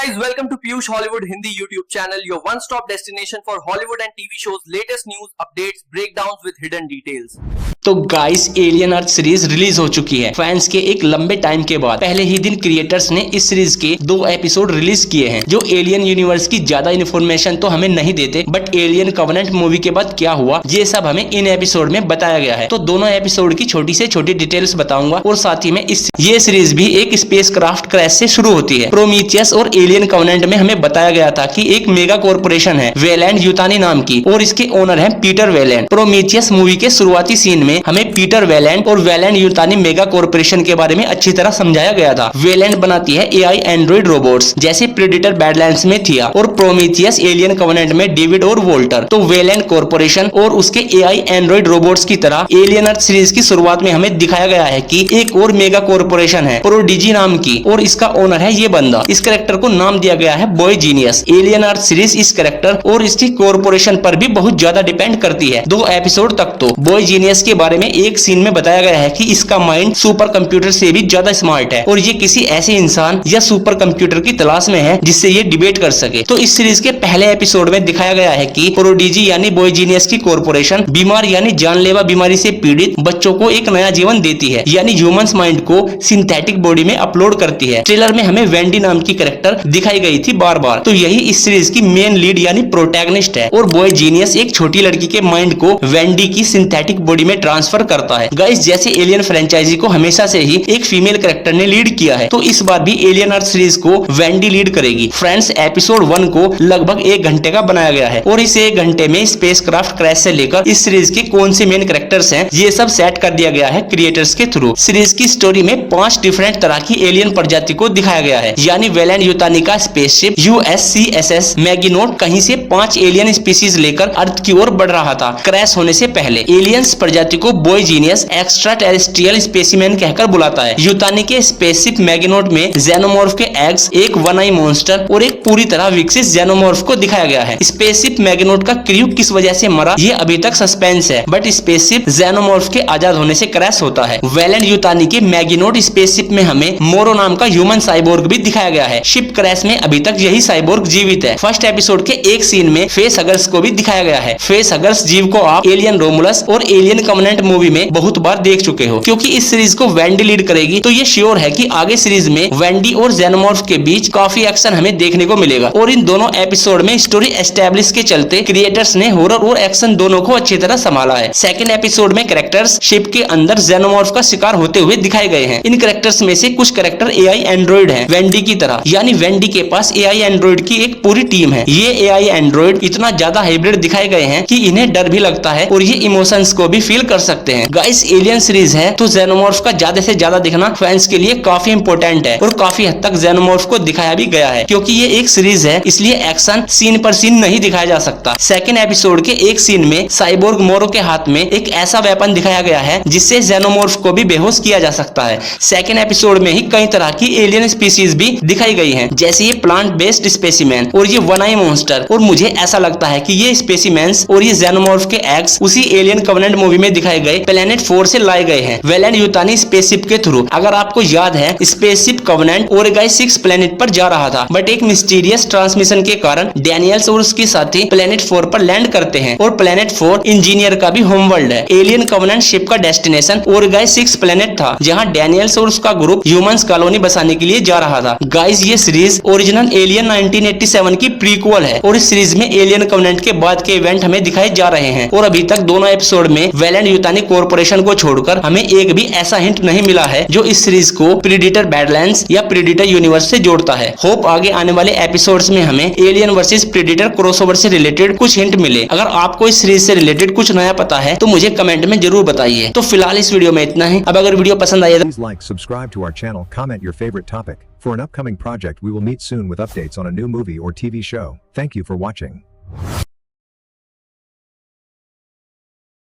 guys, welcome to Piyush Hollywood Hindi YouTube channel, your one-stop destination for Hollywood and TV shows, latest news, updates, breakdowns with hidden details. तो guys alien अर्थ series release हो चुकी है fans के एक लंबे time के बाद। पहले ही दिन क्रिएटर्स ने इस सीरीज के 2 एपिसोड रिलीज किए हैं जो एलियन यूनिवर्स की ज्यादा इन्फॉर्मेशन तो हमें नहीं देते, बट एलियन कवेनेंट मूवी के बाद क्या हुआ ये सब हमें इन एपिसोड में बताया गया है। तो दोनों एपिसोड की छोटी से छोटी डिटेल्स बताऊंगा और साथ ही में ये सीरीज भी एक स्पेस क्राफ्ट क्रैश से शुरू होती है। प्रोमीथियस और एलियन कवेनेंट में हमें बताया गया था कि एक मेगा कॉर्पोरेशन है वेलैंड यूतानी नाम की और इसके ओनर है पीटर वेलैंड। प्रोमीथियस मूवी के शुरुआती सीन में हमें पीटर वेलैंड और वेलैंड यूतानी मेगा कॉर्पोरेशन के बारे में अच्छी तरह समझाया गया था। वेलैंड बनाती है एआई एंड्रॉइड रोबोट्स जैसे प्रेडेटर बैडलैंड्स में थिया और प्रोमीथियस एलियन कवेनेंट में डेविड और वोल्टर। तो वेलैंड कॉर्पोरेशन और उसके एआई एंड्रॉइड रोबोट्स की तरह एलियन अर्थ सीरीज की शुरुआत में हमें दिखाया गया है कि एक और मेगा कॉर्पोरेशन है प्रोडिजी नाम की और इसका ओनर है ये बंदा। इस कैरेक्टर को नाम दिया गया है बॉय जीनियस। एलियन अर्थ सीरीज इस कैरेक्टर और इसकी कॉर्पोरेशन पर भी बहुत ज्यादा डिपेंड करती है। 2 एपिसोड तक तो बॉय जीनियस के बारे में एक सीन में बताया गया है कि इसका माइंड सुपर कंप्यूटर से भी ज्यादा स्मार्ट है और ये किसी ऐसे इंसान या सुपर कंप्यूटर की तलाश में है जिससे ये डिबेट कर सके। तो इस सीरीज के पहले एपिसोड में दिखाया गया है कि प्रोडिजी यानी बॉय जीनियस की कॉर्पोरेशन बीमार यानी जानलेवा बीमारी से पीड़ित बच्चों को एक नया जीवन देती है, यानी ह्यूमंस माइंड को सिंथेटिक बॉडी में अपलोड करती है। ट्रेलर में हमें वेंडी नाम की कैरेक्टर दिखाई गई थी बार बार, तो यही इस सीरीज की मेन लीड यानी प्रोटैगनिस्ट है और बॉय जीनियस एक छोटी लड़की के माइंड को वेंडी की सिंथेटिक बॉडी में ट्रांसफर करता है। गाइस, जैसे एलियन फ्रेंचाइजी को हमेशा से ही एक फीमेल कैरेक्टर ने लीड किया है, तो इस बार भी एलियन अर्थ सीरीज को वेंडी लीड करेगी। फ्रेंड्स, एपिसोड 1 को लगभग 1 घंटे का बनाया गया है और इस 1 घंटे में स्पेस क्राफ्ट क्रैश से लेकर इस सीरीज के कौन से मेन कैरेक्टर्स हैं ये सब सेट कर दिया गया है क्रिएटर्स के थ्रू। सीरीज की स्टोरी में 5 डिफरेंट तरह की एलियन प्रजाति को दिखाया गया है, यानी वेलैंड यूतानी का स्पेसशिप USCSS मैगिनोट कहीं से 5 एलियन स्पीसीज लेकर अर्थ की ओर बढ़ रहा था क्रैश होने से पहले। एलियंस प्रजाति को boy genius extra terrestrial specimen कहकर बुलाता है। यूतानी के स्पेसशिप मैगिनोट में जेनोमॉर्फ के एग्स, एक वन आई मॉन्स्टर और एक पूरी तरह विकसित जेनोमॉर्फ को दिखाया गया है। स्पेसशिप मैगिनोट का क्रू किस वजह से मरा ये अभी तक सस्पेंस है, बट स्पेसशिप जेनोमॉर्फ के आजाद होने से क्रैश होता है। वेलैंड यूतानी के मैगिनोट स्पेसशिप में हमें मोरो नाम का ह्यूमन साइबोर्ग भी दिखाया गया है। शिप क्रैश में अभी तक यही साइबोर्ग जीवित है। फर्स्ट एपिसोड के एक सीन में फेस हगर्स को भी दिखाया गया है। फेस हगर्स जीव को आप एलियन रोमुलस और एलियन कवेनेंट मूवी में बहुत बार देख चुके हो। क्योंकि इस सीरीज को वेंडी लीड करेगी तो ये श्योर है कि आगे सीरीज में वेंडी और जेनोमॉर्फ के बीच काफी एक्शन हमें देखने को मिलेगा और इन दोनों एपिसोड में स्टोरी एस्टेब्लिश के चलते क्रिएटर्स ने हॉरर और एक्शन दोनों को अच्छी तरह संभाला है। सेकंड एपिसोड में कैरेक्टर्स शिप के अंदर जेनोमॉर्फ का शिकार होते हुए दिखाए गए हैं। इन कैरेक्टर्स में से कुछ कैरेक्टर एआई एंड्रॉइड हैं वेंडी की तरह, यानी वेंडी के पास एआई एंड्रॉइड की एक पूरी टीम है। ये एआई एंड्रॉइड इतना ज्यादा हाइब्रिड दिखाए गए हैं कि इन्हें डर भी लगता है और ये इमोशंस को भी फील कर सकते हैं। गाइस, एलियन सीरीज है तो जेनोमॉर्फ का ज्यादा से ज्यादा दिखना फैंस के लिए काफी इंपॉर्टेंट है और काफी हद तक जेनोमॉर्फ को दिखाया भी गया है। क्योंकि ये एक सीरीज है इसलिए एक्शन सीन पर सीन नहीं दिखाया जा सकता। सेकंड एपिसोड के एक सीन में साइबोर्ग मोरो के हाथ में एक ऐसा वेपन दिखाया गया है जिससे जेनोमॉर्फ को भी बेहोश किया जा सकता है। सेकंड एपिसोड में ही कई तरह की एलियन स्पीसीज भी दिखाई गई हैं, जैसे ये प्लांट बेस्ड स्पेसिमेन और ये वन आई मॉन्स्टर। और मुझे ऐसा लगता है कि ये स्पेसिमेंस और ये जेनोमॉर्फ के एग्स उसी एलियन कवेनेंट मूवी में दिखाए गए प्लेनेट 4 से लाए गए हैं वेलैंड यूतानी स्पेसशिप के थ्रू। अगर आपको याद है, स्पेसशिप कवेनेंट ओरेगाई 6 प्लेनेट पर जा रहा था, बट एक मिस्टीरियस ट्रांसमिशन के कारण डैनियल्स और उसके साथी प्लेनेट 4 पर लैंड करते हैं और प्लेनेट 4 इंजीनियर का भी होम वर्ल्ड है। एलियन कवेनेंट शिप का डेस्टिनेशन ओरेगाई 6 प्लेनेट था जहां डैनियल्स और उसका ग्रुप ह्यूमंस कॉलोनी बसाने के लिए जा रहा था। गाइस, ये सीरीज ओरिजिनल एलियन 1987 की प्रीक्वल है और इस सीरीज में एलियन कवेनेंट के बाद के इवेंट हमें दिखाए जा रहे हैं और अभी तक दोनों एपिसोड में वेलैंड यूतानी कॉर्पोरेशन को छोड़कर हमें एक भी ऐसा हिंट नहीं मिला है जो इस सीरीज को प्रेडेटर बैडलैंड्स या प्रेडेटर यूनिवर्स से जोड़ता है। होप आगे आने वाले एपिसोड्स में हमें एलियन वर्सेस प्रेडेटर क्रॉसओवर से रिलेटेड कुछ हिंट मिले। अगर आपको इस सीरीज से रिलेटेड कुछ नया पता है तो मुझे कमेंट में जरूर बताइए। तो फिलहाल इस वीडियो में इतना ही। अब अगर वीडियो पसंद आए Please like, subscribe to our channel, comment your favorite topic. For an upcoming project we will meet soon with updates on a new movie or TV show. Thank you for watching.